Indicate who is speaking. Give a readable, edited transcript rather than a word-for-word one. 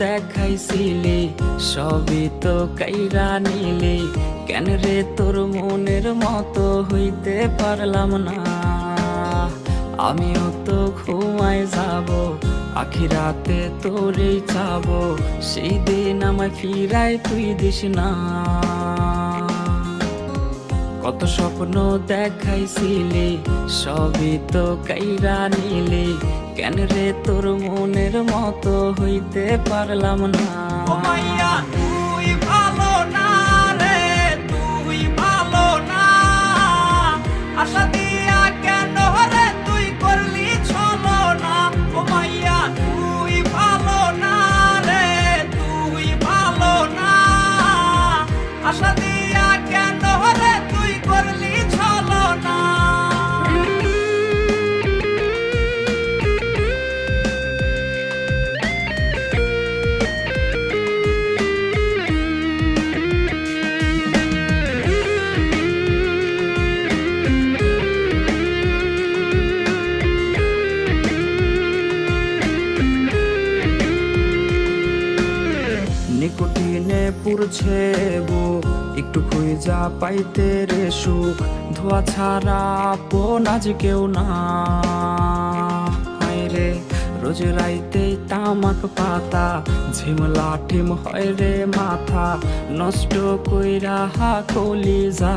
Speaker 1: দেখাইছিলি সবই তো কাইরা নিলি, কেন রে তোর মনের মতো হইতে পারলাম না। আমিও তো ঘুমায় যাব, আখিরাতে তোরেই চাবো, সেই দিন আমায় ফিরাই তুই দিস না। কত স্বপ্ন দেখাইছিলি সবই তো কাইরা নিলি, কেন রে তোর মনের মতো হইতে পারলাম না।
Speaker 2: ও মাইয়া তুই ভালো না রে, তুই ভালো না, আশা দিয়া কেন রে তুই করলি ছলনা। ও মাইয়া তুই ভালো না রে, তুই ভালো না, আশা দিয়া কেন রে তুই করলি ছলনা।
Speaker 1: নিকোটিনে পুরছে বুক, একটু খুঁজা পাইতে রে সুখ, ধোয়া ছাড়া আপন আজ কেউ না। হায় রে রোজ রাইতে তামাক পাতা, ঝিমলা টিম হয় রে মাথা, নষ্ট কইরা কলিজা।